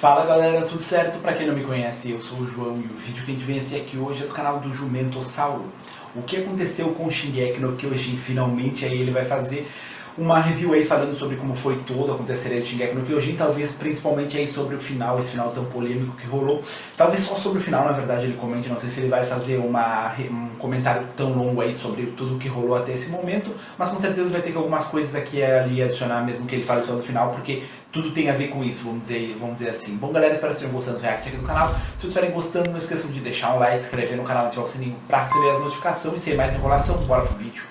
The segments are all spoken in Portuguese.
Fala galera, tudo certo? Pra quem não me conhece, eu sou o João e o vídeo que a gente vem esse aqui hoje é do canal do Jumentossauro. O que aconteceu com o Shingeki no Kyojin? Finalmente aí ele vai fazer uma review aí falando sobre como foi todo acontecer aí do Shingeki no Kyojin, talvez principalmente aí sobre o final, esse final tão polêmico que rolou. Talvez só sobre o final, na verdade, ele comente, não sei se ele vai fazer um comentário tão longo aí sobre tudo que rolou até esse momento, mas com certeza vai ter algumas coisas aqui e ali adicionar mesmo que ele fale só do final, porque tudo tem a ver com isso, vamos dizer assim. Bom galera, espero que vocês estejam gostando dos react aqui do canal. Se vocês estiverem gostando, não esqueçam de deixar um like, se inscrever no canal e ativar o sininho para receber as notificações. E sem mais enrolação, bora pro vídeo.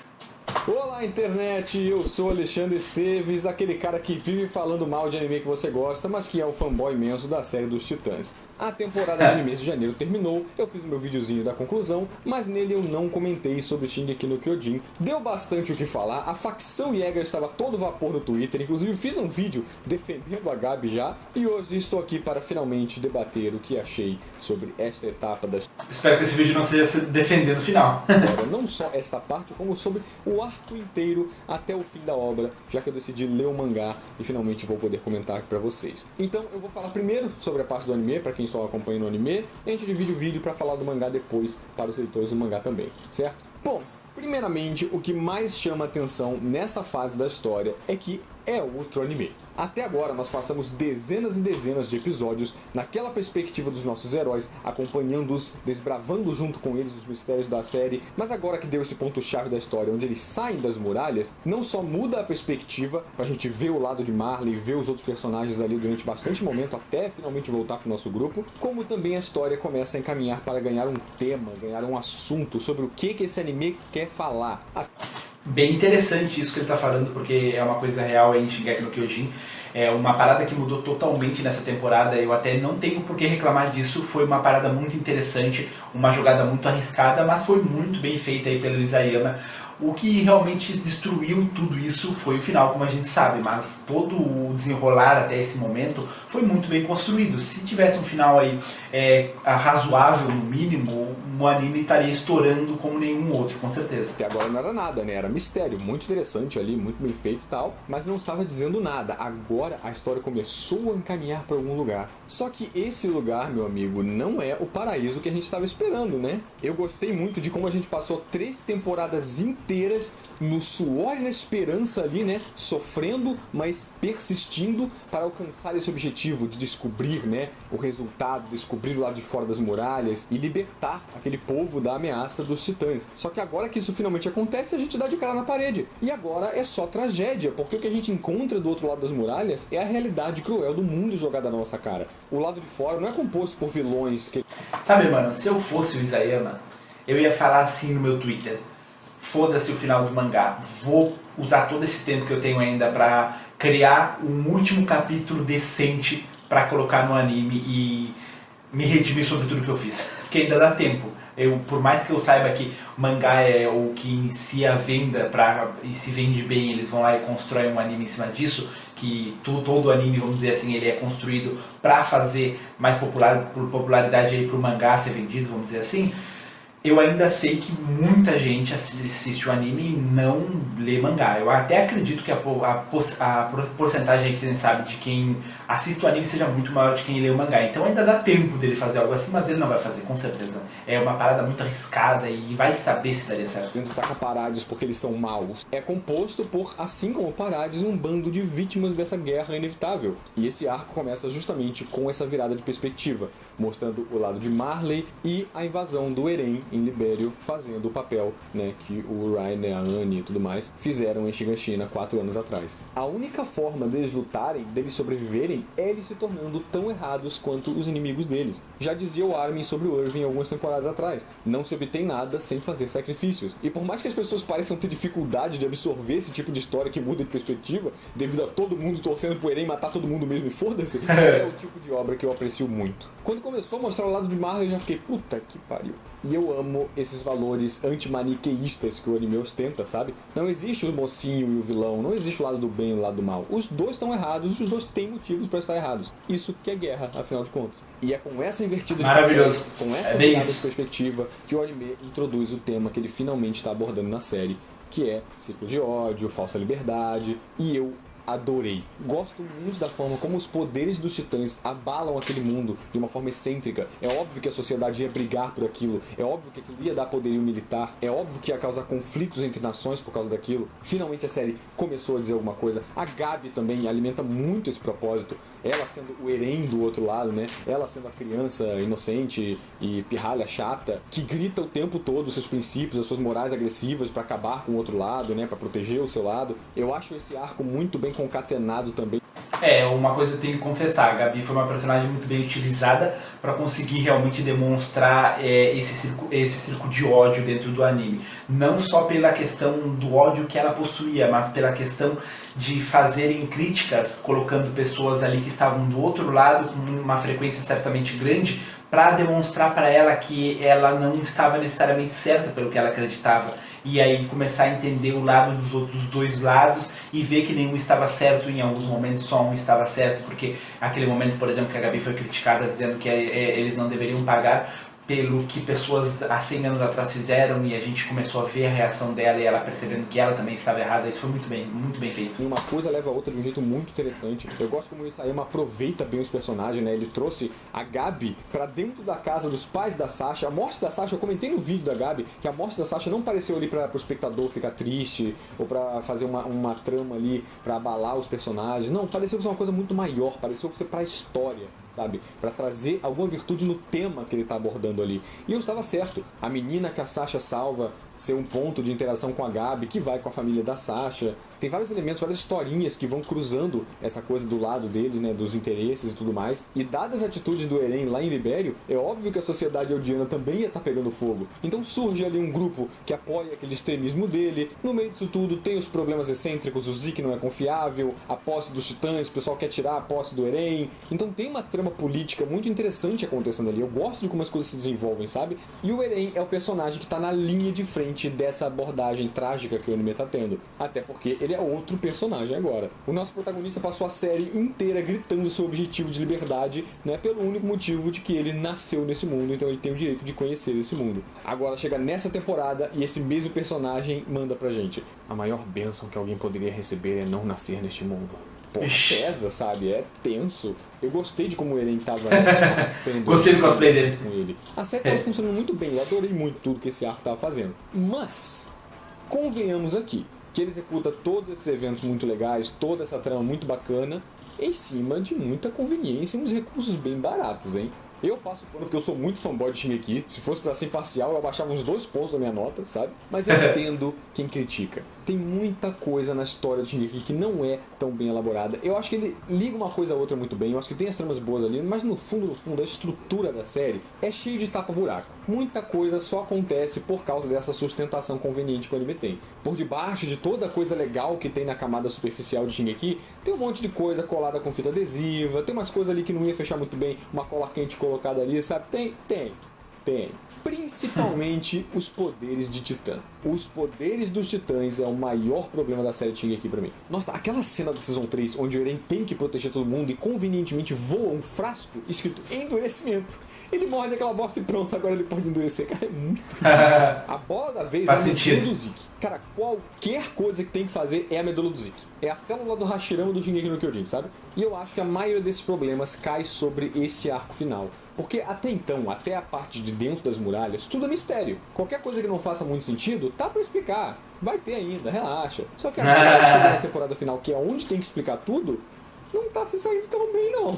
Olá internet, eu sou Alexandre Esteves, aquele cara que vive falando mal de anime que você gosta, mas que é o fanboy imenso da série dos Titãs. A temporada de animes de janeiro terminou, eu fiz o meu videozinho da conclusão, mas nele eu não comentei sobre Shingeki no Kyojin. Deu bastante o que falar, a facção Jäger estava todo vapor no Twitter, inclusive fiz um vídeo defendendo a Gabi já, e hoje estou aqui para finalmente debater o que achei sobre esta etapa da... Espero que esse vídeo não seja defendendo o final. Não só esta parte, como sobre o arco inteiro até o fim da obra, já que eu decidi ler o mangá e finalmente vou poder comentar aqui pra vocês. Então eu vou falar primeiro sobre a parte do anime, pra quem só acompanha no anime, e a gente divide o vídeo pra falar do mangá depois para os leitores do mangá também, certo? Bom, primeiramente o que mais chama atenção nessa fase da história é que é outro anime. Até agora nós passamos dezenas e dezenas de episódios naquela perspectiva dos nossos heróis, acompanhando-os, desbravando junto com eles os mistérios da série, mas agora que deu esse ponto-chave da história, onde eles saem das muralhas, não só muda a perspectiva, pra gente ver o lado de Marley, ver os outros personagens ali durante bastante momento, até finalmente voltar pro nosso grupo, como também a história começa a encaminhar para ganhar um tema, ganhar um assunto sobre o que esse anime quer falar. Bem interessante isso que ele está falando, porque é uma coisa real aí em Shingeki no Kyojin. É uma parada que mudou totalmente nessa temporada, eu até não tenho por que reclamar disso. Foi uma parada muito interessante, uma jogada muito arriscada, mas foi muito bem feita aí pelo Isayama. O que realmente destruiu tudo isso foi o final, como a gente sabe, mas todo o desenrolar até esse momento foi muito bem construído. Se tivesse um final aí razoável, no mínimo, o anime estaria estourando como nenhum outro, com certeza. Até agora não era nada, né? Era mistério, muito interessante ali, muito bem feito e tal, mas não estava dizendo nada. Agora a história começou a encaminhar para algum lugar. Só que esse lugar, meu amigo, não é o paraíso que a gente estava esperando, né? Eu gostei muito de como a gente passou 3 temporadas inteiras no suor e na esperança ali, né? Sofrendo, mas persistindo para alcançar esse objetivo de descobrir, né? O resultado, descobrir o lado de fora das muralhas e libertar aquele povo da ameaça dos titãs. Só que agora que isso finalmente acontece, a gente dá de cara na parede. E agora é só tragédia, porque o que a gente encontra do outro lado das muralhas é a realidade cruel do mundo jogada na nossa cara. O lado de fora não é composto por vilões que... Sabe, mano, se eu fosse o Isayama, eu ia falar assim no meu Twitter: foda-se o final do mangá, vou usar todo esse tempo que eu tenho ainda pra criar um último capítulo decente pra colocar no anime e me redimir sobre tudo que eu fiz, porque ainda dá tempo. Por mais que eu saiba que mangá é o que inicia a venda e se vende bem, eles vão lá e constroem um anime em cima disso, que todo anime, vamos dizer assim, ele é construído para fazer mais popularidade aí pro mangá ser vendido, vamos dizer assim. Eu ainda sei que muita gente assiste o anime e não lê mangá. Eu até acredito que a porcentagem aí, que você sabe, de quem assiste o anime seja muito maior de quem lê o mangá. Então ainda dá tempo dele fazer algo assim, mas ele não vai fazer, com certeza. É uma parada muito arriscada e vai saber se daria certo. Eles atacam Parades porque eles são maus. É composto por, assim como Parades, um bando de vítimas dessa guerra inevitável. E esse arco começa justamente com essa virada de perspectiva, mostrando o lado de Marley e a invasão do Eren em Libério, fazendo o papel, né, que o Ryan, a Annie e tudo mais fizeram em Shiganshina 4 anos atrás. A única forma deles lutarem, deles sobreviverem, é eles se tornando tão errados quanto os inimigos deles. Já dizia o Armin sobre o Irving algumas temporadas atrás: não se obtém nada sem fazer sacrifícios. E por mais que as pessoas pareçam ter dificuldade de absorver esse tipo de história que muda de perspectiva, devido a todo mundo torcendo pro Eren matar todo mundo mesmo e foda-se, é o tipo de obra que eu aprecio muito. Quando começou a mostrar o lado de Marley, eu já fiquei, puta que pariu. E eu amo esses valores antimaniqueístas que o anime ostenta, sabe? Não existe o mocinho e o vilão, não existe o lado do bem e o lado do mal. Os dois estão errados, os dois têm motivos para estar errados. Isso que é guerra, afinal de contas. E é com essa invertida de papel, com essa virada de perspectiva, que o anime introduz o tema que ele finalmente está abordando na série, que é ciclo de ódio, falsa liberdade, e eu adorei. Gosto muito da forma como os poderes dos titãs abalam aquele mundo de uma forma excêntrica. É óbvio que a sociedade ia brigar por aquilo, é óbvio que aquilo ia dar poderio militar, é óbvio que ia causar conflitos entre nações por causa daquilo. Finalmente a série começou a dizer alguma coisa. A Gabi também alimenta muito esse propósito. Ela sendo o Eren do outro lado, né? Ela sendo a criança inocente e pirralha chata, que grita o tempo todo os seus princípios, as suas morais agressivas pra acabar com o outro lado, né? Pra proteger o seu lado. Eu acho esse arco muito bem concatenado também. Uma coisa eu tenho que confessar, a Gabi foi uma personagem muito bem utilizada para conseguir realmente demonstrar esse circo de ódio dentro do anime. Não só pela questão do ódio que ela possuía, mas pela questão de fazerem críticas, colocando pessoas ali que estavam do outro lado com uma frequência certamente grande, para demonstrar para ela que ela não estava necessariamente certa pelo que ela acreditava. E aí começar a entender o lado dos outros dois lados e ver que nenhum estava certo, em alguns momentos só um estava certo, porque aquele momento, por exemplo, que a Gabi foi criticada dizendo que eles não deveriam pagar pelo que pessoas há 100 anos atrás fizeram, e a gente começou a ver a reação dela e ela percebendo que ela também estava errada. Isso foi muito bem feito. E uma coisa leva a outra de um jeito muito interessante. Eu gosto como o Isayama aproveita bem os personagens, né? Ele trouxe a Gabi pra dentro da casa dos pais da Sasha. A morte da Sasha, eu comentei no vídeo da Gabi que a morte da Sasha não pareceu ali pro espectador ficar triste ou pra fazer uma trama ali pra abalar os personagens. Não, pareceu ser uma coisa muito maior, pareceu ser pra história, sabe? Pra trazer alguma virtude no tema que ele tá abordando ali. E eu estava certo. A menina que a Sasha salva ser um ponto de interação com a Gabi, que vai com a família da Sasha. Tem vários elementos, várias historinhas que vão cruzando essa coisa do lado deles, né, dos interesses e tudo mais. E dadas as atitudes do Eren lá em Libério, é óbvio que a sociedade eldiana também ia estar pegando fogo. Então surge ali um grupo que apoia aquele extremismo dele. No meio disso tudo tem os problemas excêntricos, o Zeke não é confiável, a posse dos titãs, o pessoal quer tirar a posse do Eren. Então tem uma trama política muito interessante acontecendo ali. Eu gosto de como as coisas se desenvolvem, sabe? E o Eren é o personagem que está na linha de frente dessa abordagem trágica que o anime tá tendo. Até porque ele é outro personagem agora. O nosso protagonista passou a série inteira gritando seu objetivo de liberdade, né, pelo único motivo de que ele nasceu nesse mundo, então ele tem o direito de conhecer esse mundo. Agora chega nessa temporada e esse mesmo personagem manda pra gente: a maior bênção que alguém poderia receber é não nascer neste mundo. Pô, pesa, sabe? É tenso. Eu gostei de como o Eren tava arrastando. Gostei do cosplay dele. Com ele. A série tava funcionando muito bem. Eu adorei muito tudo que esse arco tava fazendo. Mas, convenhamos aqui, que ele executa todos esses eventos muito legais, toda essa trama muito bacana, em cima de muita conveniência e uns recursos bem baratos, hein? Eu passo pano porque eu sou muito fanboy de Shingeki. Se fosse pra ser imparcial, eu abaixava uns 2 pontos da minha nota, sabe? Mas eu entendo quem critica. Tem muita coisa na história de Shingeki que não é tão bem elaborada. Eu acho que ele liga uma coisa a outra muito bem. Eu acho que tem as tramas boas ali, mas no fundo, a estrutura da série é cheia de tapa-buraco. Muita coisa só acontece por causa dessa sustentação conveniente que o anime tem. Por debaixo de toda a coisa legal que tem na camada superficial de Shingeki, tem um monte de coisa colada com fita adesiva, tem umas coisas ali que não ia fechar muito bem, uma cola quente colocada ali, sabe? Tem. Principalmente os poderes de Titã. Os poderes dos titãs é o maior problema da série Shingeki pra mim. Nossa, aquela cena da Season 3 onde o Eren tem que proteger todo mundo e convenientemente voa um frasco escrito endurecimento. Ele morde aquela bosta e pronto, agora ele pode endurecer. Cara, é muito A bola da vez é a medula do Zeke. Cara, qualquer coisa que tem que fazer é a medula do Zeke. É a célula do Hashirama do Shingeki no Kyojin, sabe? E eu acho que a maioria desses problemas cai sobre este arco final. Porque até então, até a parte de dentro das muralhas, tudo é mistério. Qualquer coisa que não faça muito sentido, tá pra explicar. Vai ter ainda, relaxa. Só que agora chega na temporada final, que é onde tem que explicar tudo, não tá se saindo tão bem, não.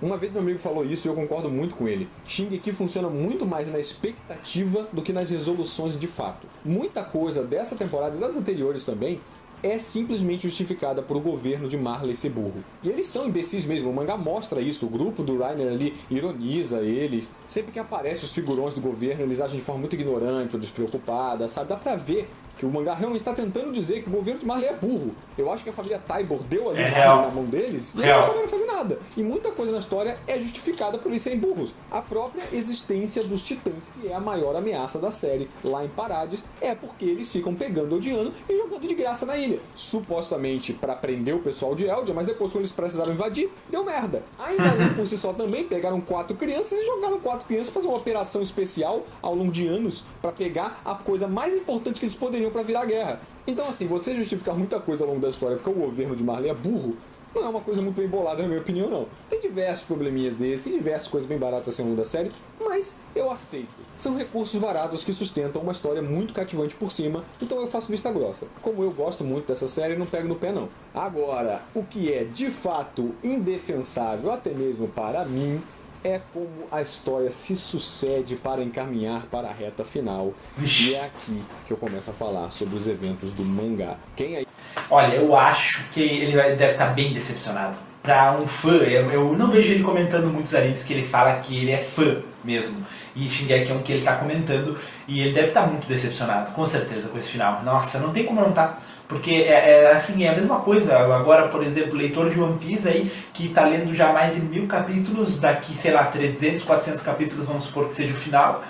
Uma vez meu amigo falou isso e eu concordo muito com ele. Shingeki funciona muito mais na expectativa do que nas resoluções de fato. Muita coisa dessa temporada e das anteriores também é simplesmente justificada por o governo de Marley ser burro. E eles são imbecis mesmo, o mangá mostra isso, o grupo do Reiner ali ironiza eles. Sempre que aparecem os figurões do governo, eles agem de forma muito ignorante ou despreocupada, sabe? Dá pra ver que o mangá realmente está tentando dizer que o governo de Marley é burro. Eu acho que a família Tybor deu ali na mão deles e eles não souberam fazer nada. E muita coisa na história é justificada por eles serem burros. A própria existência dos titãs, que é a maior ameaça da série lá em Parades, é porque eles ficam pegando Eldiano e jogando de graça na ilha. Supostamente para prender o pessoal de Eldia, mas depois quando eles precisaram invadir, deu merda. A invasão por si só também, pegaram 4 crianças e jogaram 4 crianças para fazer uma operação especial ao longo de anos para pegar a coisa mais importante que eles poderiam para virar a guerra. Então, assim, você justificar muita coisa ao longo da história porque o governo de Marley é burro, não é uma coisa muito bem bolada, na minha opinião, não. Tem diversos probleminhas desses, tem diversas coisas bem baratas assim ao longo da série, mas eu aceito. São recursos baratos que sustentam uma história muito cativante por cima, então eu faço vista grossa. Como eu gosto muito dessa série, não pego no pé, não. Agora, o que é de fato indefensável, até mesmo para mim, é como a história se sucede para encaminhar para a reta final. E é aqui que eu começo a falar sobre os eventos do mangá. Quem aí? Olha, eu acho que ele deve estar bem decepcionado. Pra um fã, eu não vejo ele comentando muitos animes que ele fala que ele é fã mesmo. E Shingeki é um que ele tá comentando e ele deve estar muito decepcionado, com certeza, com esse final. Nossa, não tem como não tá. Porque assim, é a mesma coisa. Agora, por exemplo, leitor de One Piece aí, que tá lendo já mais de 1000 capítulos, daqui, sei lá, 300, 400 capítulos, vamos supor que seja o final,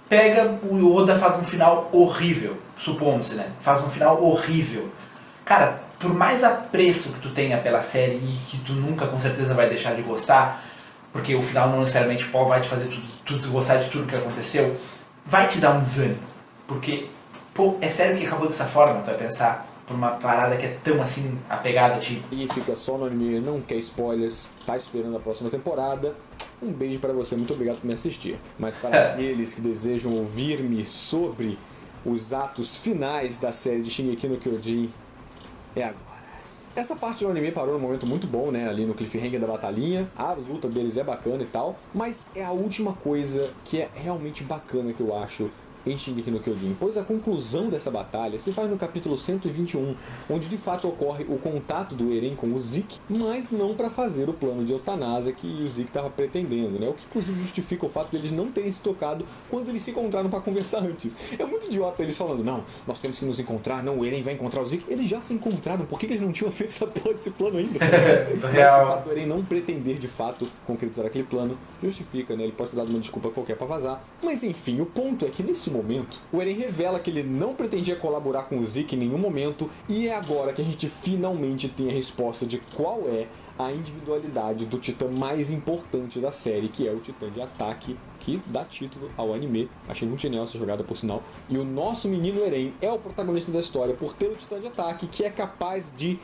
pega o Oda, faz um final horrível, supomos, né? Faz um final horrível. Cara, por mais apreço que tu tenha pela série e que tu nunca com certeza vai deixar de gostar, porque o final não necessariamente vai te fazer tu desgostar de tudo que aconteceu, vai te dar um desânimo. Porque, pô, é sério que acabou dessa forma, tu vai pensar, por uma parada que é tão assim apegada a ti. E fica só no anime, não quer spoilers, tá esperando a próxima temporada. Um beijo para você, muito obrigado por me assistir. Mas para aqueles que desejam ouvir-me sobre os atos finais da série de Shingeki no Kyojin, é agora. Essa parte do anime parou num momento muito bom, né? Ali no cliffhanger da batalhinha. A luta deles é bacana e tal. Mas é a última coisa que é realmente bacana que eu acho em Shingeki no Kyojin, pois a conclusão dessa batalha se faz no capítulo 121, onde de fato ocorre o contato do Eren com o Zeke, mas não para fazer o plano de eutanásia que o Zeke estava pretendendo, né? O que inclusive justifica o fato deles não terem se tocado quando eles se encontraram para conversar antes. É muito idiota eles falando, não, nós temos que nos encontrar, não, o Eren vai encontrar o Zeke. Eles já se encontraram, por que eles não tinham feito essa porra desse plano ainda? Mas o fato do Eren não pretender de fato concretizar aquele plano justifica, né? Ele pode ter dado uma desculpa qualquer para vazar. Mas enfim, o ponto é que nesse momento, o Eren revela que ele não pretendia colaborar com o Zeke em nenhum momento, e é agora que a gente finalmente tem a resposta de qual é a individualidade do titã mais importante da série, que é o titã de ataque, que dá título ao anime. Achei muito genial essa jogada, por sinal. E o nosso menino Eren é o protagonista da história por ter o titã de ataque, que é capaz de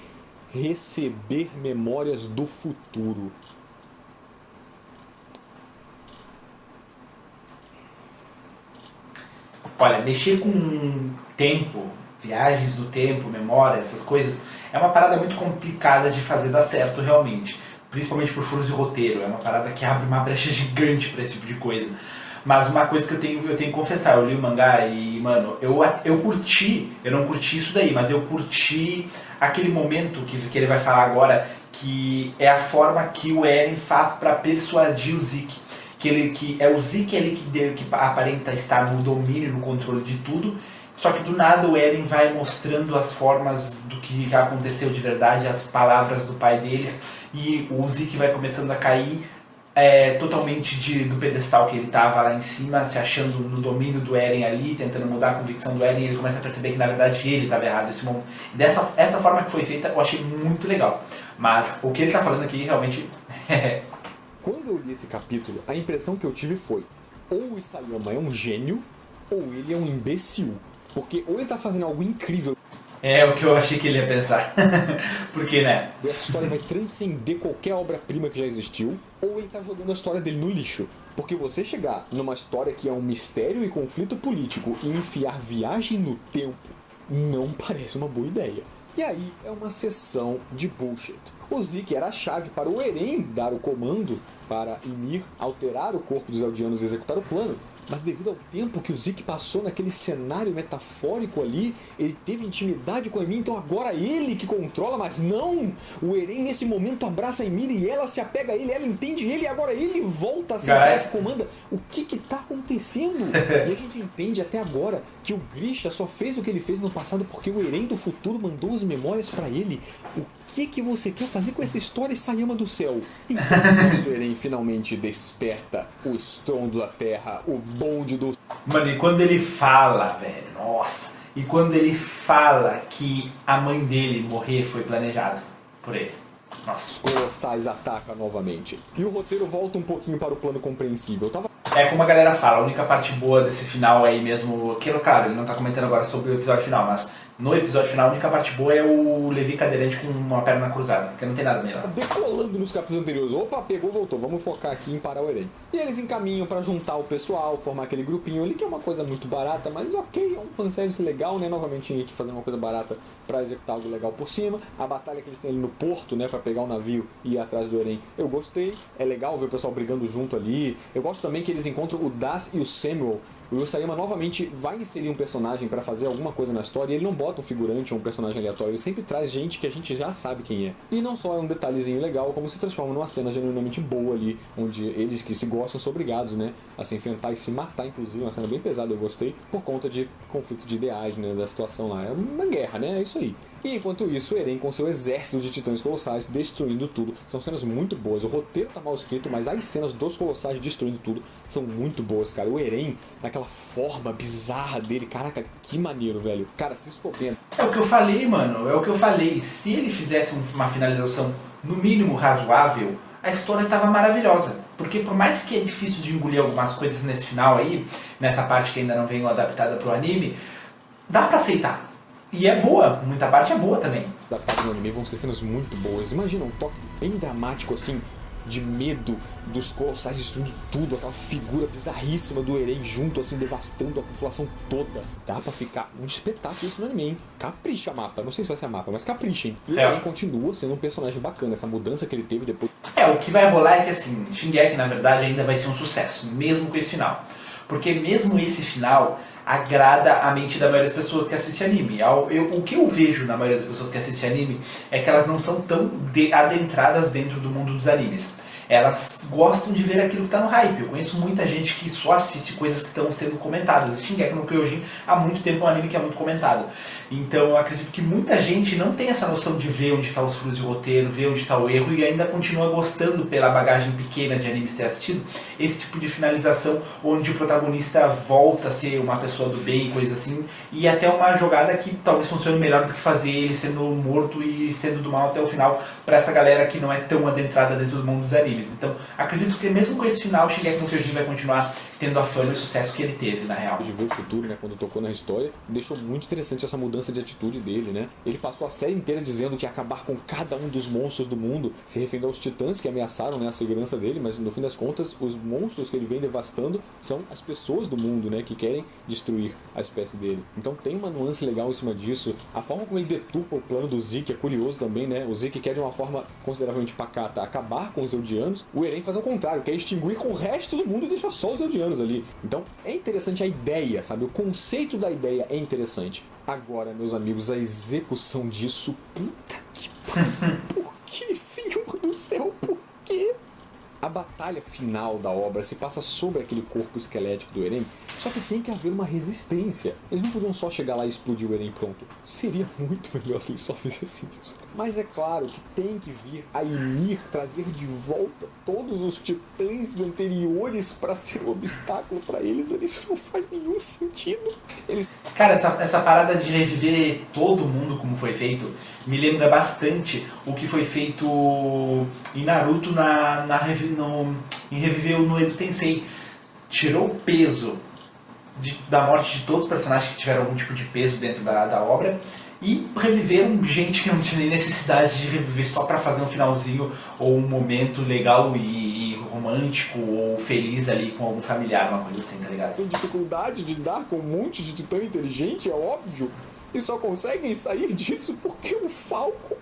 receber memórias do futuro. Olha, mexer com tempo, viagens do tempo, memória, essas coisas, é uma parada muito complicada de fazer dar certo realmente. Principalmente por furos de roteiro, é uma parada que abre uma brecha gigante pra esse tipo de coisa. Mas uma coisa que eu tenho que confessar, eu li o mangá e, mano, eu curti, eu não curti isso daí, mas eu curti aquele momento que ele vai falar agora, que é a forma que o Eren faz pra persuadir o Zeke. Que é o Zeke ali que aparenta estar no domínio, no controle de tudo, só que do nada o Eren vai mostrando as formas do que já aconteceu de verdade, as palavras do pai deles, e o Zeke vai começando a cair totalmente do pedestal que ele estava lá em cima, se achando no domínio do Eren ali, tentando mudar a convicção do Eren, e ele começa a perceber que na verdade ele estava errado. Essa forma que foi feita eu achei muito legal, mas o que ele está falando aqui realmente Quando eu li esse capítulo, a impressão que eu tive foi: ou o Isayama é um gênio, ou ele é um imbecil. Porque ou ele tá fazendo algo incrível. É o que eu achei que ele ia pensar. Porque, né? Essa história vai transcender qualquer obra-prima que já existiu, ou ele tá jogando a história dele no lixo. Porque você chegar numa história que é um mistério e conflito político e enfiar viagem no tempo, não parece uma boa ideia. E aí é uma sessão de bullshit. O Zeke era a chave para o Eren dar o comando para Ymir alterar o corpo dos Eldianos e executar o plano. Mas devido ao tempo que o Zeke passou naquele cenário metafórico ali, ele teve intimidade com a Ymir, então agora ele que controla, mas não! O Eren nesse momento abraça a Ymir e ela se apega a ele, ela entende ele e agora ele volta a ser o cara que comanda. O que tá acontecendo? E a gente entende até agora que o Grisha só fez o que ele fez no passado porque o Eren do futuro mandou as memórias pra ele. O que você quer fazer com essa história, Sayama do céu? Então nosso Eren finalmente desperta o estrondo da terra, o bonde do... Mano, e quando ele fala, velho, nossa, e quando ele fala que a mãe dele morrer foi planejado por ele. Nossa. Os colossais atacam novamente. E o roteiro volta um pouquinho para o plano compreensível. É como a galera fala, a única parte boa desse final aí mesmo, que claro, ele não tá comentando agora sobre o episódio final, mas No episódio final, a única parte boa é o Levi cadeirante com uma perna cruzada, porque não tem nada melhor. Decolando nos capítulos anteriores. Opa, pegou, voltou. Vamos focar aqui em parar o Eren. E eles encaminham pra juntar o pessoal, formar aquele grupinho ali, que é uma coisa muito barata, mas ok, é um fanservice legal, né? Novamente tinha que fazer uma coisa barata pra executar algo legal por cima. A batalha que eles têm ali no porto, né, pra pegar o navio e ir atrás do Eren, eu gostei. É legal ver o pessoal brigando junto ali. Eu gosto também que eles encontram o Das e o Samuel. O Yosayama novamente vai inserir um personagem pra fazer alguma coisa na história e ele não bota um figurante ou um personagem aleatório, ele sempre traz gente que a gente já sabe quem é. E não só é um detalhezinho legal, como se transforma numa cena genuinamente boa ali, onde eles que se gostam são obrigados, né, a se enfrentar e se matar, inclusive, uma cena bem pesada, eu gostei, por conta de conflito de ideais, né, da situação lá. É uma guerra, né, é isso aí. E enquanto isso, Eren com seu exército de titãs colossais destruindo tudo. São cenas muito boas. O roteiro tá mal escrito, mas as cenas dos colossais destruindo tudo são muito boas, cara. O Eren, naquela forma bizarra dele, caraca, que maneiro, velho. Cara, se isso for bem... É o que eu falei, mano, é o que eu falei. Se ele fizesse uma finalização, no mínimo, razoável, a história tava maravilhosa. Porque por mais que é difícil de engolir algumas coisas nesse final aí, nessa parte que ainda não veio adaptada pro anime, dá pra aceitar. E é boa, muita parte é boa também. Da parte do anime vão ser cenas muito boas. Imagina um toque bem dramático assim, de medo dos colossais destruindo tudo, aquela figura bizarríssima do Eren junto, assim, devastando a população toda. Dá pra ficar um espetáculo isso no anime, hein? Capricha a mapa, não sei se vai ser a mapa, mas caprichem. E o Eren continua sendo um personagem bacana, essa mudança que ele teve depois. O que vai rolar é que assim, Shingeki na verdade ainda vai ser um sucesso, mesmo com esse final. Porque mesmo esse final agrada a mente da maioria das pessoas que assistem anime. O que eu vejo na maioria das pessoas que assistem anime é que elas não são tão adentradas dentro do mundo dos animes. Elas gostam de ver aquilo que está no hype. Eu conheço muita gente que só assiste coisas que estão sendo comentadas. Shingeki no Kyojin há muito tempo é um anime que é muito comentado. Então eu acredito que muita gente não tem essa noção de ver onde está os furos de roteiro, ver onde está o erro e ainda continua gostando, pela bagagem pequena de animes ter assistido, esse tipo de finalização onde o protagonista volta a ser uma pessoa do bem e coisa assim, e até uma jogada que talvez funcione melhor do que fazer ele sendo morto e sendo do mal até o final, para essa galera que não é tão adentrada dentro do mundo dos animes. Então, acredito que mesmo com esse final, Shingeki no Kyojin vai continuar tendo a fama e o sucesso que ele teve, na real. De ver o futuro, né, quando tocou na história, deixou muito interessante essa mudança de atitude dele, né? Ele passou a série inteira dizendo que ia acabar com cada um dos monstros do mundo, se referindo aos titãs que ameaçaram, né, a segurança dele, mas no fim das contas, os monstros que ele vem devastando são as pessoas do mundo, né, que querem destruir a espécie dele. Então tem uma nuance legal em cima disso. A forma como ele deturpa o plano do Zeke é curioso também, né? O Zeke quer de uma forma consideravelmente pacata acabar com os Eldianos. O Eren faz ao contrário, quer extinguir com o resto do mundo e deixar só os Eldianos ali. Então é interessante a ideia, sabe? O conceito da ideia é interessante. Agora, meus amigos, a execução disso, puta que pariu. Por que, Senhor do céu, por quê? A batalha final da obra se passa sobre aquele corpo esquelético do Eren, só que tem que haver uma resistência. Eles não podiam só chegar lá e explodir o Eren pronto. Seria muito melhor se eles só fizessem isso. Mas é claro que tem que vir a Ymir trazer de volta todos os titãs anteriores para ser um obstáculo para eles. Isso não faz nenhum sentido. Cara, essa parada de reviver todo mundo como foi feito me lembra bastante o que foi feito em Naruto em reviver o Noedo Tensei. Tirou o peso da morte de todos os personagens que tiveram algum tipo de peso dentro da obra e reviveram gente que não tinha nem necessidade de reviver só pra fazer um finalzinho ou um momento legal e romântico ou feliz ali com algum familiar, uma coisa assim, tá ligado? Tem dificuldade de lidar com um monte de titã inteligente, é óbvio, e só conseguem sair disso porque o Falco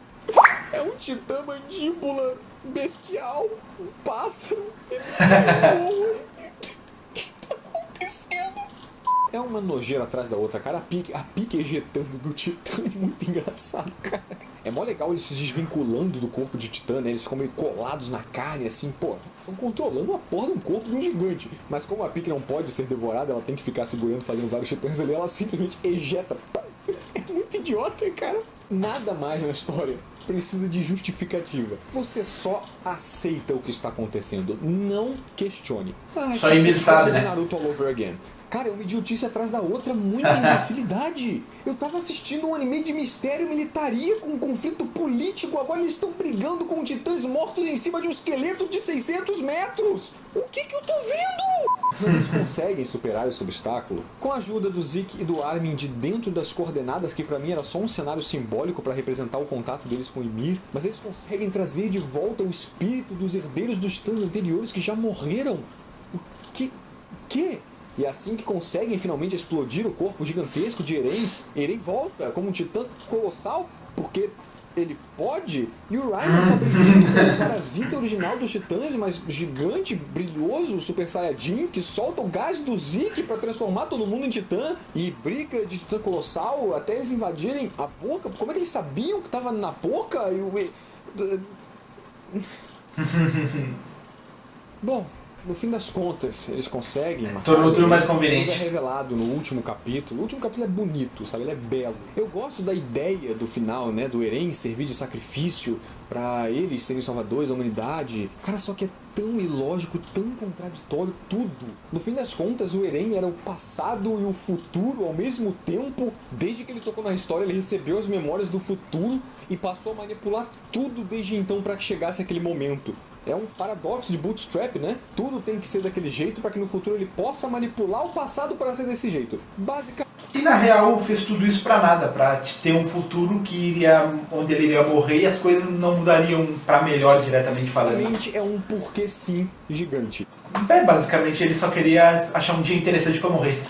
é um titã mandíbula bestial, um pássaro, ele voa. O que tá acontecendo? É uma nojeira atrás da outra, cara. A pique ejetando do Titã é muito engraçado, cara. É mó legal eles se desvinculando do corpo de Titã, né? Eles ficam meio colados na carne, assim, pô. Estão controlando a porra do corpo de um gigante. Mas como a pique não pode ser devorada, ela tem que ficar segurando, fazendo vários Titãs ali, ela simplesmente ejeta. É muito idiota, cara. Nada mais na história precisa de justificativa. Você só aceita o que está acontecendo. Não questione. Só Ymir sabe, né? Naruto all over again. Cara, é uma idiotice atrás da outra, muita imbecilidade. Eu tava assistindo um anime de mistério e militaria com um conflito político, agora eles estão brigando com titãs mortos em cima de um esqueleto de 600 metros. O que eu tô vendo? Mas eles conseguem superar esse obstáculo com a ajuda do Zeke e do Armin de dentro das coordenadas, que pra mim era só um cenário simbólico pra representar o contato deles com Ymir, mas eles conseguem trazer de volta o espírito dos herdeiros dos titãs anteriores que já morreram. O que? E assim que conseguem finalmente explodir o corpo gigantesco de Eren, Eren volta como um titã colossal, porque ele pode, e o Raiden tá brigando com o parasita original dos titãs, mas gigante, brilhoso, Super Saiyajin, que solta o gás do Zeke pra transformar todo mundo em titã, e briga de titã colossal até eles invadirem a boca. Como é que eles sabiam que tava na boca? Bom, no fim das contas, eles conseguem matar. Tornou tudo mais conveniente. É revelado no último capítulo. O último capítulo é bonito, sabe? Ele é belo. Eu gosto da ideia do final, né? Do Eren servir de sacrifício pra eles serem salvadores da humanidade. Cara, só que é tão ilógico, tão contraditório tudo. No fim das contas, o Eren era o passado e o futuro ao mesmo tempo. Desde que ele tocou na história, ele recebeu as memórias do futuro e passou a manipular tudo desde então pra que chegasse aquele momento. É um paradoxo de Bootstrap, né? Tudo tem que ser daquele jeito para que no futuro ele possa manipular o passado para ser desse jeito. Basicamente. E na real fez tudo isso pra nada, pra ter um futuro onde ele iria morrer e as coisas não mudariam pra melhor, diretamente falando. É um porquê sim gigante. Basicamente ele só queria achar um dia interessante pra morrer.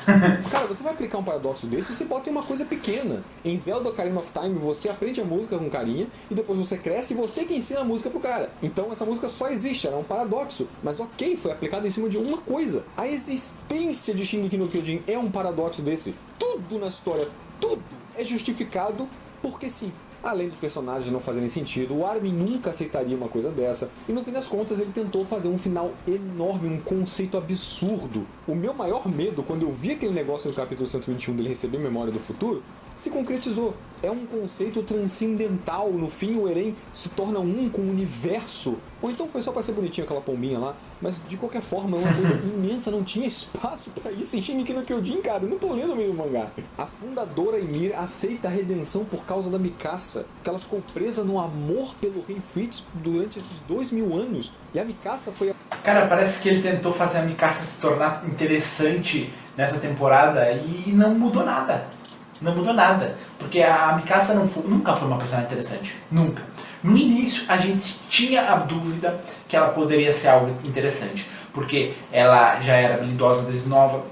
Cara, você vai aplicar um paradoxo desse, você bota em uma coisa pequena. Em Zelda Ocarina of Time, você aprende a música com carinha, e depois você cresce e você que ensina a música pro cara. Então essa música só existe, ela é um paradoxo. Mas ok, foi aplicado em cima de uma coisa. A existência de Shingeki no Kyojin é um paradoxo desse. Tudo na história, tudo é justificado porque sim. Além dos personagens não fazerem sentido, o Armin nunca aceitaria uma coisa dessa, e no fim das contas ele tentou fazer um final enorme, um conceito absurdo. O meu maior medo, quando eu vi aquele negócio no capítulo 121 dele receber memória do futuro, se concretizou. É um conceito transcendental. No fim, o Eren se torna um com o universo. Ou então foi só pra ser bonitinho aquela pombinha lá. Mas, de qualquer forma, é uma coisa imensa. Não tinha espaço pra isso em Shingeki no Kyojin, cara. Eu não tô lendo o mesmo mangá. A fundadora Ymir aceita a redenção por causa da Mikasa. Que ela ficou presa no amor pelo rei Fritz durante esses 2000 anos. E a Mikasa foi... Cara, parece que ele tentou fazer a Mikasa se tornar interessante nessa temporada e não mudou nada. Não mudou nada, porque a Mikasa nunca foi uma personagem interessante, nunca. No início a gente tinha a dúvida que ela poderia ser algo interessante, porque ela já era habilidosa desde nova,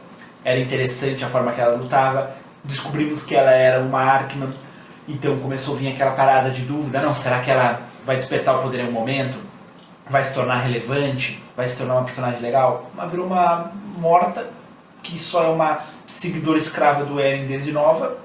era interessante a forma que ela lutava, descobrimos que ela era uma Arkman, então começou a vir aquela parada de dúvida, não, será que ela vai despertar o poder em um momento? Vai se tornar relevante? Vai se tornar uma personagem legal? Mas virou uma morta, que só é uma seguidora escrava do Eren desde nova,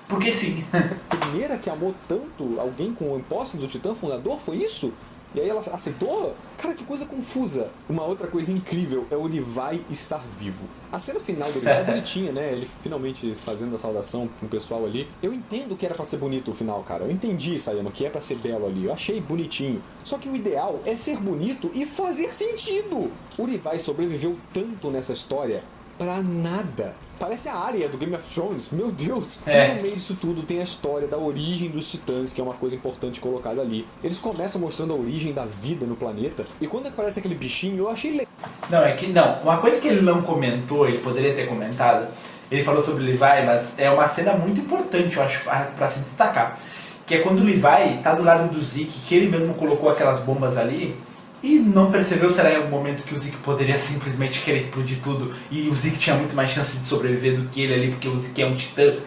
porque sim. A primeira que amou tanto alguém com o posse do Titã Fundador, foi isso? E aí ela aceitou? Cara, que coisa confusa. Uma outra coisa incrível é o Levi estar vivo. A cena final do Levi é bonitinha, né? Ele finalmente fazendo a saudação com o pessoal ali. Eu entendo que era pra ser bonito o final, cara. Eu entendi, Sayama, que é pra ser belo ali. Eu achei bonitinho. Só que o ideal é ser bonito e fazer sentido. O Levi sobreviveu tanto nessa história pra nada. Parece a Arya do Game of Thrones, meu Deus. E no meio disso tudo tem a história da origem dos titãs, que é uma coisa importante colocada ali. Eles começam mostrando a origem da vida no planeta, e quando aparece aquele bichinho, eu achei legal. Não, uma coisa que ele não comentou, ele poderia ter comentado, ele falou sobre o Levi, mas é uma cena muito importante, eu acho, pra se destacar. Que é quando o Levi tá do lado do Zeke, que ele mesmo colocou aquelas bombas ali, e não percebeu, será em algum momento, que o Zeke poderia simplesmente querer explodir tudo e o Zeke tinha muito mais chance de sobreviver do que ele ali, porque o Zeke é um titã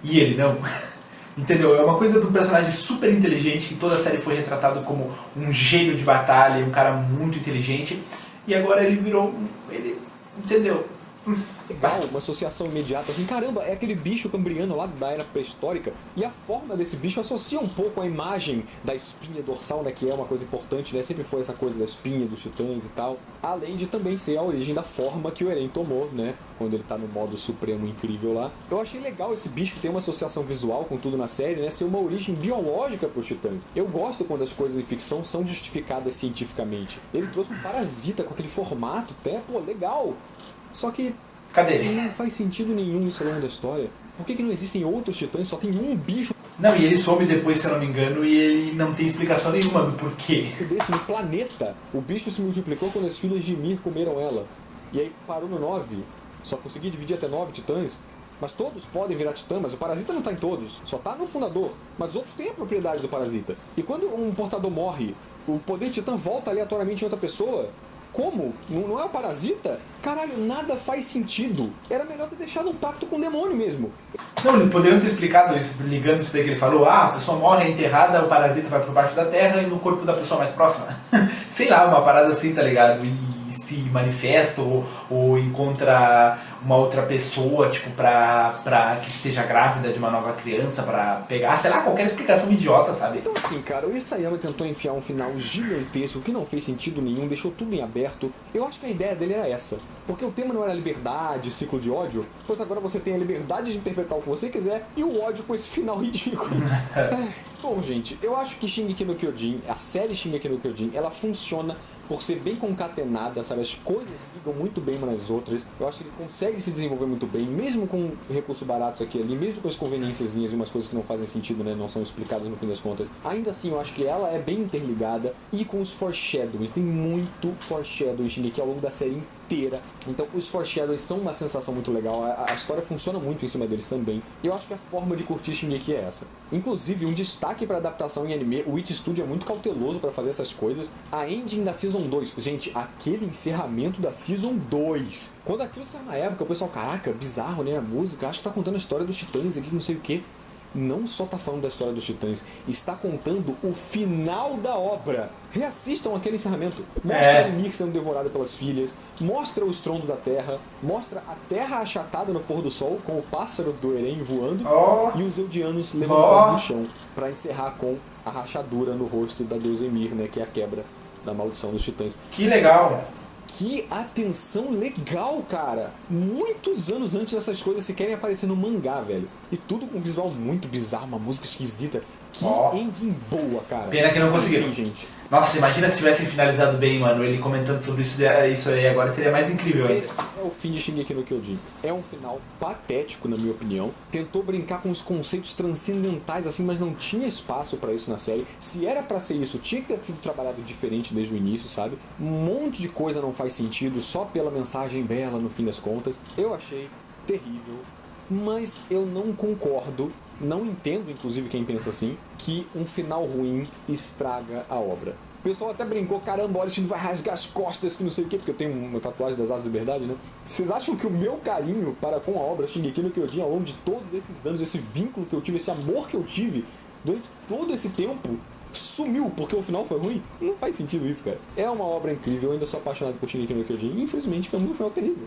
e ele não. Entendeu? É uma coisa do personagem super inteligente, que toda a série foi retratado como um gênio de batalha, um cara muito inteligente, e agora ele virou... ele... entendeu? Legal, uma associação imediata, assim, caramba, é aquele bicho cambriano lá da era pré-histórica, e a forma desse bicho associa um pouco a imagem da espinha dorsal, né, que é uma coisa importante, né, sempre foi essa coisa da espinha, dos titãs e tal, além de também ser a origem da forma que o Eren tomou, né, quando ele tá no modo supremo incrível lá. Eu achei legal esse bicho que tem uma associação visual com tudo na série, né, ser uma origem biológica pros titãs. Eu gosto quando as coisas em ficção são justificadas cientificamente. Ele trouxe um parasita com aquele formato, até, pô, legal. Só que Cadê E ele? não faz sentido nenhum isso ao longo da história. Por que não existem outros titãs? Só tem um bicho Não, e ele some depois, se eu não me engano, e ele não tem explicação nenhuma do porquê. desse no planeta. O bicho se multiplicou quando as filhas de Ymir comeram ela. E aí parou no 9. Só consegui dividir até 9 titãs. Mas todos podem virar titã, mas o parasita não tá em todos. Só tá no fundador. Mas outros têm a propriedade do parasita. E quando um portador morre, o poder titã volta aleatoriamente em outra pessoa. Como? Não é o parasita? Caralho, nada faz sentido. Era melhor ter deixado um pacto com o demônio mesmo. Não, eles poderiam ter explicado isso, ligando isso daí que ele falou. Ah, a pessoa morre, é enterrada, o parasita vai por baixo da terra e no corpo da pessoa mais próxima. Sei lá, uma parada assim, tá ligado? E se manifesta ou encontra uma outra pessoa, tipo, pra que esteja grávida de uma nova criança, pra pegar, sei lá, qualquer explicação idiota, sabe? Então assim, cara, o Isayama tentou enfiar um final gigantesco que não fez sentido nenhum, deixou tudo em aberto. Eu acho que a ideia dele era essa. Porque o tema não era liberdade, ciclo de ódio, pois agora você tem a liberdade de interpretar o que você quiser e o ódio com esse final ridículo. Bom, gente, eu acho que Shingeki no Kyojin, a série Shingeki no Kyojin, ela funciona por ser bem concatenada, sabe? As coisas ligam muito bem umas nas outras. Eu acho que ele consegue se desenvolver muito bem, mesmo com recursos baratos aqui e ali, mesmo com as conveniênciazinhas e umas coisas que não fazem sentido, né? Não são explicadas no fim das contas. Ainda assim, eu acho que ela é bem interligada e com os foreshadowings. Tem muito foreshadowing em Shingeki ao longo da série inteira. Então, os foreshadowings são uma sensação muito legal. A história funciona muito em cima deles também. E eu acho que a forma de curtir Shingeki é essa. Inclusive, um destaque para adaptação em anime, o Wit Studio é muito cauteloso para fazer essas coisas. A ending da Season 2, gente, aquele encerramento da Season 2. Quando aquilo saiu na época, o pessoal, caraca, bizarro, né? A música, acho que tá contando a história dos titãs aqui, não sei o que. Não só tá falando da história dos titãs, está contando o final da obra. Reassistam aquele encerramento. Mostra o Ymir sendo devorado pelas filhas, mostra o estrondo da terra, mostra a terra achatada no pôr do sol, com o pássaro do Eren voando, e os Eldianos levantando do chão, para encerrar com a rachadura no rosto da deusa Ymir, né, que é a quebra da maldição dos titãs. Que legal! Que atenção legal, cara! Muitos anos antes dessas coisas se querem aparecer no mangá, velho. E tudo com um visual muito bizarro, uma música esquisita. Que ending boa, cara. Pena que não conseguiram. Enfim, gente. Nossa, imagina se tivessem finalizado bem, mano. Ele comentando sobre isso aí agora seria mais incrível ainda. Esse é o fim de Shingeki no Kyojin. É um final patético, na minha opinião. Tentou brincar com os conceitos transcendentais, assim, mas não tinha espaço pra isso na série. Se era pra ser isso, tinha que ter sido trabalhado diferente desde o início, sabe? Um monte de coisa não faz sentido só pela mensagem bela, no fim das contas. Eu achei terrível, mas eu não concordo. Não entendo, inclusive, quem pensa assim, que um final ruim estraga a obra. O pessoal até brincou, caramba, olha, isso vai rasgar as costas, que não sei o quê, porque eu tenho uma tatuagem das Asas da Liberdade, né? Vocês acham que o meu carinho para com a obra Shingeki no Kyojin ao longo de todos esses anos, esse vínculo que eu tive, esse amor que eu tive durante todo esse tempo, sumiu porque o final foi ruim? Não faz sentido isso, cara. É uma obra incrível, eu ainda sou apaixonado por Shingeki no Kyojin e infelizmente foi um final terrível.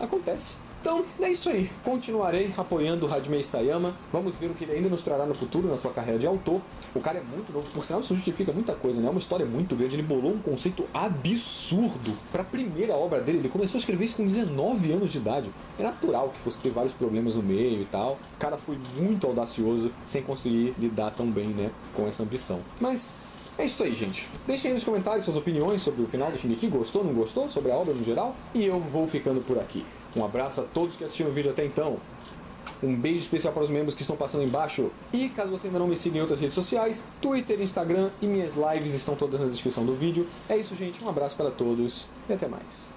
Acontece. Então, é isso aí. Continuarei apoiando o Hajime Isayama. Vamos ver o que ele ainda nos trará no futuro na sua carreira de autor. O cara é muito novo. Por sinal, isso justifica muita coisa, né? É uma história muito grande. Ele bolou um conceito absurdo para a primeira obra dele. Ele começou a escrever isso com 19 anos de idade. É natural que fosse ter vários problemas no meio e tal. O cara foi muito audacioso sem conseguir lidar tão bem, né, com essa ambição. Mas é isso aí, gente. Deixem aí nos comentários suas opiniões sobre o final de Shingeki. Gostou, não gostou? Sobre a obra no geral? E eu vou ficando por aqui. Um abraço a todos que assistiram o vídeo até então. Um beijo especial para os membros que estão passando embaixo. E caso você ainda não me siga em outras redes sociais, Twitter, Instagram e minhas lives estão todas na descrição do vídeo. É isso, gente. Um abraço para todos e até mais.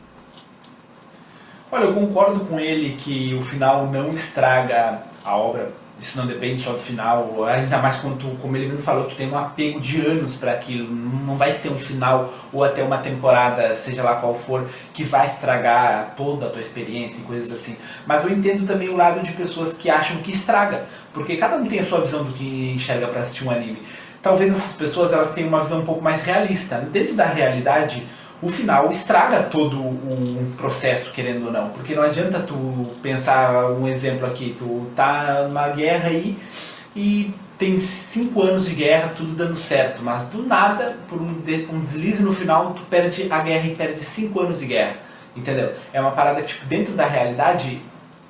Olha, eu concordo com ele que o final não estraga a obra. Isso não depende só do final, ainda mais quando tu, como ele mesmo falou, tu tem um apego de anos para aquilo. Não vai ser um final ou até uma temporada, seja lá qual for, que vai estragar toda a tua experiência e coisas assim. Mas eu entendo também o lado de pessoas que acham que estraga, porque cada um tem a sua visão do que enxerga para assistir um anime. Talvez essas pessoas elas tenham uma visão um pouco mais realista. Dentro da realidade, o final estraga todo o processo, querendo ou não. Porque não adianta tu pensar, um exemplo aqui, tu tá numa guerra aí e tem 5 anos de guerra, tudo dando certo, mas do nada, por um deslize no final, tu perde a guerra e perde 5 anos de guerra, entendeu? É uma parada que, tipo, dentro da realidade,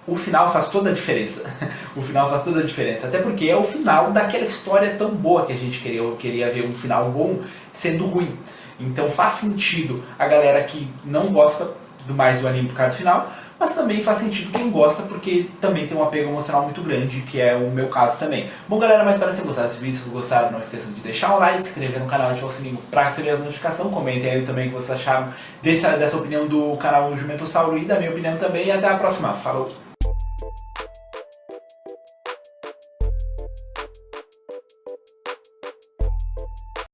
o final faz toda a diferença. O final faz toda a diferença, até porque é o final daquela história tão boa que a gente queria ver um final bom sendo ruim. Então faz sentido a galera que não gosta mais do anime por causa do final, mas também faz sentido quem gosta, porque também tem um apego emocional muito grande, que é o meu caso também. Bom, galera, mas espero que vocês gostaram desse vídeo. Se vocês gostaram, não esqueçam de deixar o like, se inscrever no canal, ativar o sininho para receber as notificações. Comentem aí também o que vocês acharam dessa opinião do canal Jumentossauro e da minha opinião também. E até a próxima. Falou!